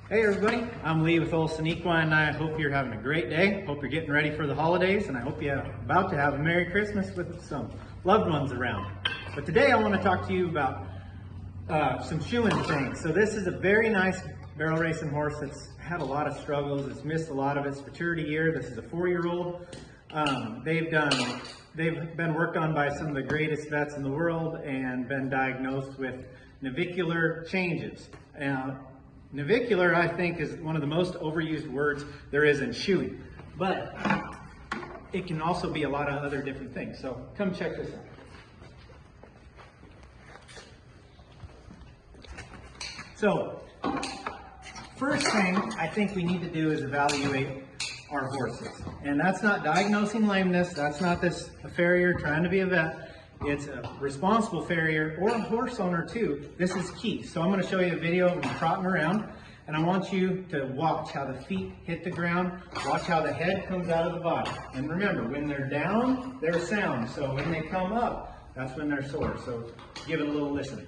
Hey everybody, I'm Lee with Olsen Equine, and I hope you're having a great day. Hope you're getting ready for the holidays, and I hope you're about to have a Merry Christmas with some loved ones around. But today I want to talk to you about some shoeing things. So this is a very nice barrel racing horse that's had a lot of struggles. It's missed a lot of its maturity year. This is a 4-year-old. They've been worked on by some of the greatest vets in the world and been diagnosed with navicular changes. Navicular, I think, is one of the most overused words there is in shoeing, but it can also be a lot of other different things. So come check this out. So first thing I think we need to do is evaluate our horses. And that's not diagnosing lameness, that's not this a farrier trying to be a vet. It's a responsible farrier or a horse owner too. This is key. So I'm going to show you a video of me trotting around, and I want you to watch how the feet hit the ground, watch how the head comes out of the body. And remember, when they're down, they're sound. So when they come up, that's when they're sore. So give it a little listening.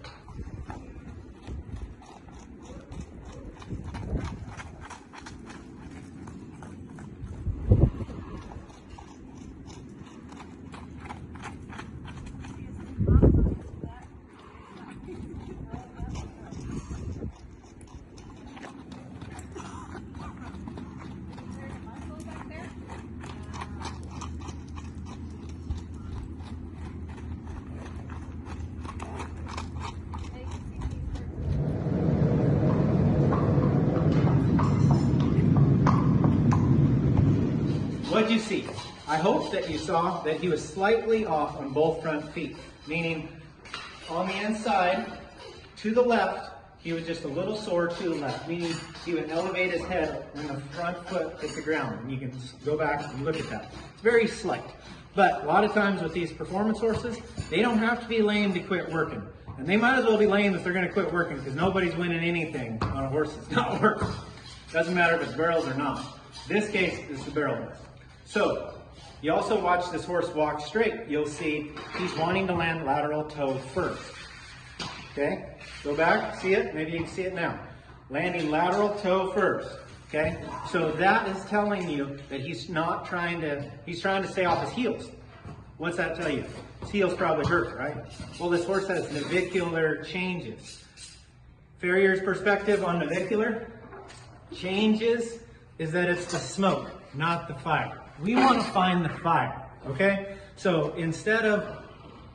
What'd you see? I hope that you saw that he was slightly off on both front feet, meaning on the inside to the left, he was just a little sore to the left, meaning he would elevate his head when the front foot hit the ground. And you can just go back and look at that. It's very slight. But a lot of times with these performance horses, they don't have to be lame to quit working. And they might as well be lame if they're going to quit working, because nobody's winning anything on a horse that's not working. Doesn't matter if it's barrels or not. This case is the barrel horse. So, you also watch this horse walk straight. You'll see he's wanting to land lateral toe first. Okay? Go back, see it? Maybe you can see it now. Landing lateral toe first. Okay? So that is telling you that he's trying to stay off his heels. What's that tell you? His heels probably hurt, right? Well, this horse has navicular changes. Farrier's perspective on navicular changes is that it's the smoke, not the fire. We want to find the fire, okay? So instead of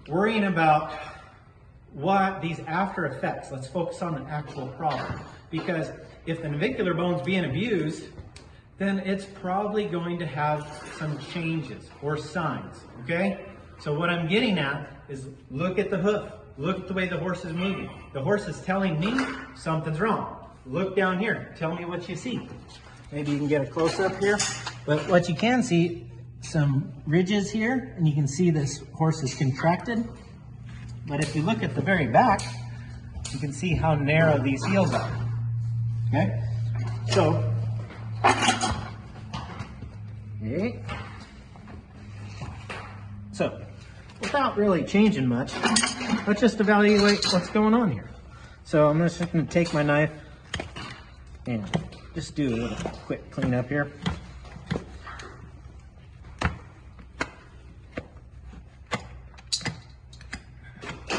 worrying about what these after effects, let's focus on the actual problem. Because if the navicular bone's being abused, then it's probably going to have some changes or signs, okay? So what I'm getting at is look at the hoof. Look at the way the horse is moving. The horse is telling me something's wrong. Look down here. Tell me what you see. Maybe you can get a close-up here. But what you can see, some ridges here, and you can see this horse is contracted. But if you look at the very back, you can see how narrow these heels are. Okay? So, okay. So, without really changing much, let's just evaluate what's going on here. So I'm just going to take my knife and just do a little quick cleanup here.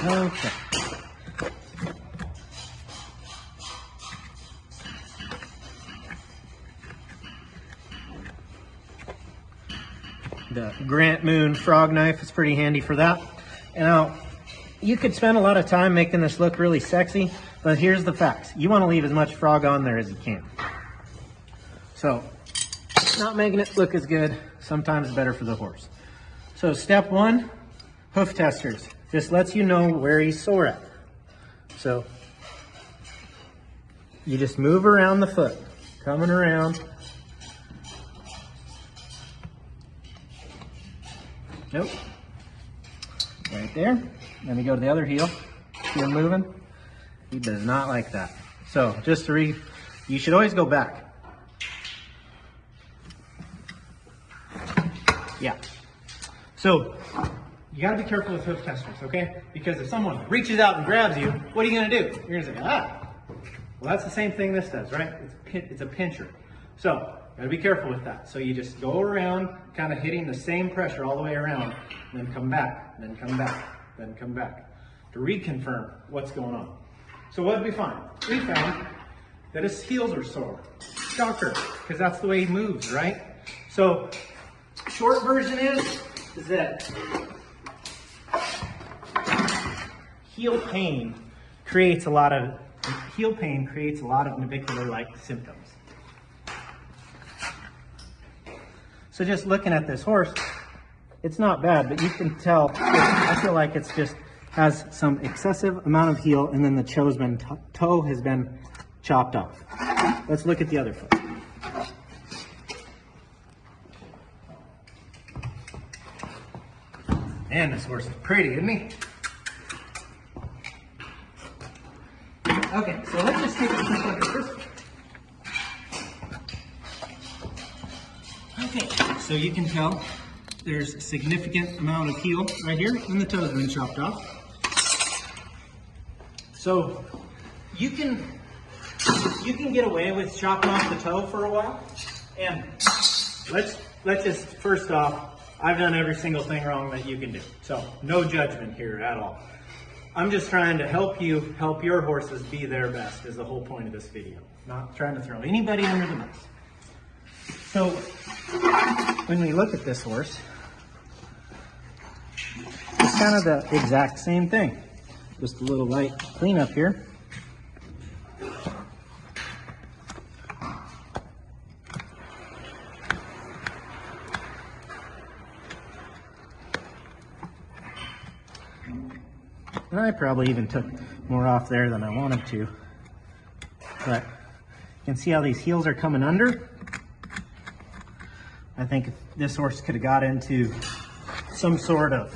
Okay. The Grant Moon frog knife is pretty handy for that. And now, you could spend a lot of time making this look really sexy, but here's the facts. You want to leave as much frog on there as you can. So, not making it look as good, sometimes better for the horse. So step one, hoof testers. This lets you know where he's sore at. So, you just move around the foot, coming around. Nope. Right there. Let me go to the other heel. See him moving? He does not like that. So, just to you should always go back. Yeah. So, you got to be careful with hoof testers, okay? Because if someone reaches out and grabs you, what are you going to do? You're going to say, ah, Well, that's the same thing this does, right? It's a pincher. So, gotta be careful with that. So you just go around, kind of hitting the same pressure all the way around, and then come back, then come back, then come back, to reconfirm what's going on. So what did we find? We found that his heels are sore. Shocker, because that's the way he moves, right? So, short version is that heel pain creates a lot of navicular-like symptoms. So just looking at this horse, it's not bad, but you can tell, I feel like it's just has some excessive amount of heel, and then the toe has been chopped off. Let's look at the other foot. Man, this horse is pretty, isn't he? Okay, so let's just take a quick look at this one. Okay, so you can tell there's a significant amount of heel right here, and the toe's been chopped off. So you can get away with chopping off the toe for a while. And let's just, first off, I've done every single thing wrong that you can do. So no judgment here at all. I'm just trying to help you help your horses be their best is the whole point of this video. Not trying to throw anybody under the bus. So when we look at this horse, it's kind of the exact same thing. Just a little light cleanup here. And I probably even took more off there than I wanted to. But you can see how these heels are coming under. I think if this horse could have got into some sort of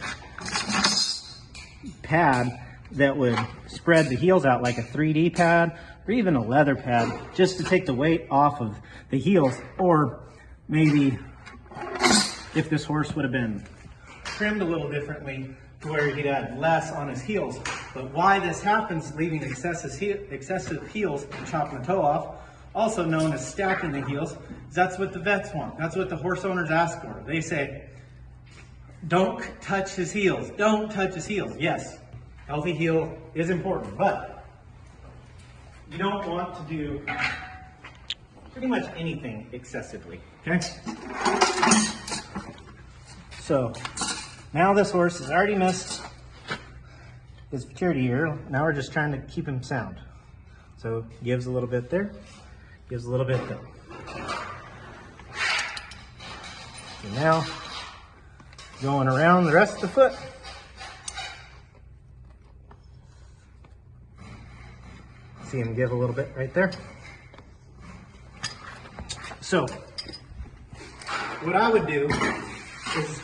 pad that would spread the heels out like a 3D pad or even a leather pad just to take the weight off of the heels, or maybe if this horse would have been trimmed a little differently to where he'd had less on his heels. But why this happens, leaving excessive heels and chopping the toe off, also known as stacking the heels, is that's what the vets want. That's what the horse owners ask for. They say, don't touch his heels, don't touch his heels. Yes, healthy heel is important, but you don't want to do pretty much anything excessively, okay? So, now this horse has already missed his maturity year. Now we're just trying to keep him sound. So gives a little bit there, gives a little bit there. So now going around the rest of the foot. See him give a little bit right there. So what I would do is,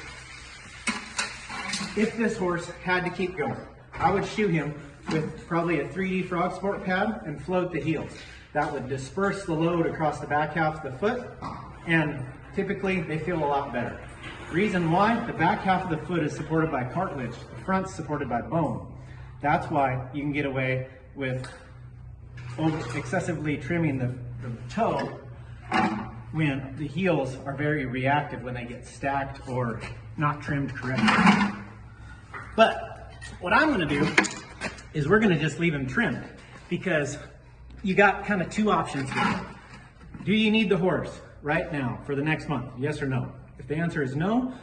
if this horse had to keep going, I would shoe him with probably a 3D frog sport pad and float the heels. That would disperse the load across the back half of the foot, and typically they feel a lot better. Reason why? The back half of the foot is supported by cartilage, the front's supported by bone. That's why you can get away with excessively trimming the toe when the heels are very reactive when they get stacked or not trimmed correctly. But what I'm going to do is we're going to just leave him trimmed, because you got kind of two options here. Do you need the horse right now for the next month? Yes or no? If the answer is no,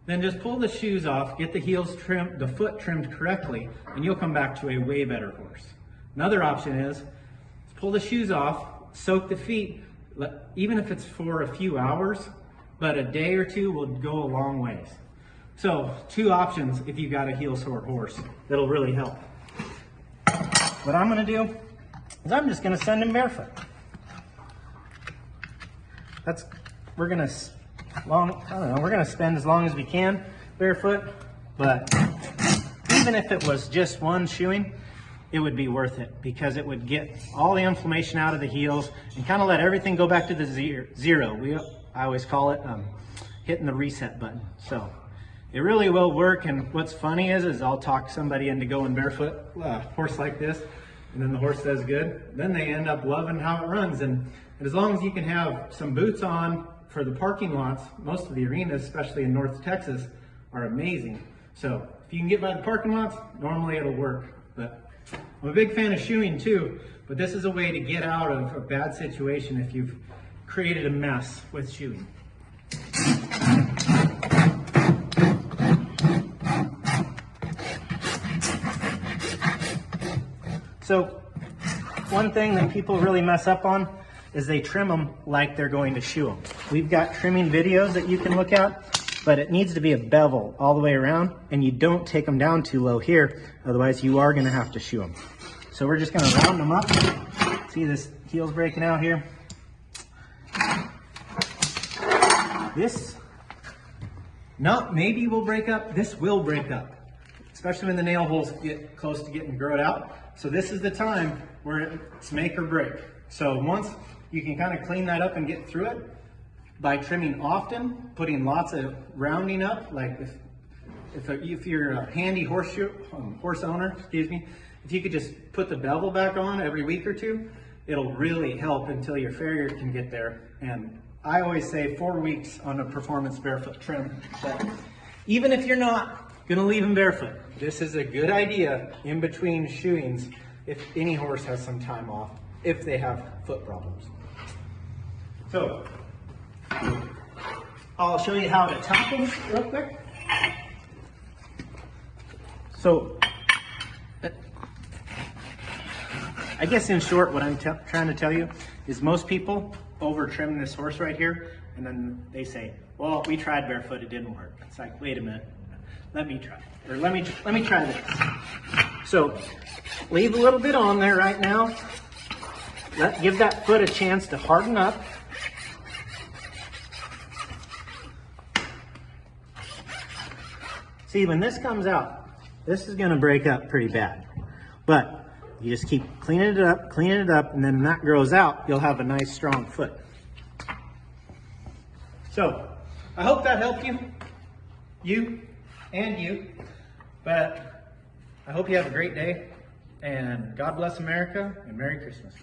then just pull the shoes off, get the heels trimmed, the foot trimmed correctly, and you'll come back to a way better horse. Another option is pull the shoes off, soak the feet, even if it's for a few hours, but a day or two will go a long ways. So, two options if you've got a heel sore horse that'll really help. What I'm going to do is I'm just going to send him barefoot. We're going to spend as long as we can barefoot, but even if it was just one shoeing, it would be worth it, because it would get all the inflammation out of the heels and kind of let everything go back to the zero. I always call it hitting the reset button. So it really will work. And what's funny is I'll talk somebody into going barefoot, a horse like this, and then the horse does good, then they end up loving how it runs. And as long as you can have some boots on for the parking lots, most of the arenas, especially in North Texas, are amazing. So if you can get by the parking lots, normally it'll work. But I'm a big fan of shoeing too, but this is a way to get out of a bad situation if you've created a mess with shoeing. So one thing that people really mess up on is they trim them like they're going to shoe them. We've got trimming videos that you can look at, but it needs to be a bevel all the way around, and you don't take them down too low here, otherwise you are going to have to shoe them. So we're just going to round them up. See, this heel's breaking out here. This, maybe will break up, this will break up, especially when the nail holes get close to getting growed out. So this is the time where it's make or break. So once you can kind of clean that up and get through it by trimming often, putting lots of rounding up, like if you're a handy horse owner, if you could just put the bevel back on every week or two, it'll really help until your farrier can get there. And I always say 4 weeks on a performance barefoot trim. But even if you're not going to leave them barefoot, this is a good idea in between shoeings if any horse has some time off, if they have foot problems. So I'll show you how to tackle them real quick. So I guess in short, what I'm trying to tell you is most people over trim this horse right here, and then they say, well, we tried barefoot, it didn't work. It's like, wait a minute, let me try, or let me try this. So leave a little bit on there right now. Give that foot a chance to harden up. See, when this comes out, this is gonna break up pretty bad. But you just keep cleaning it up, and then when that grows out, you'll have a nice strong foot. So, I hope that helped you, but I hope you have a great day, and God bless America, and Merry Christmas.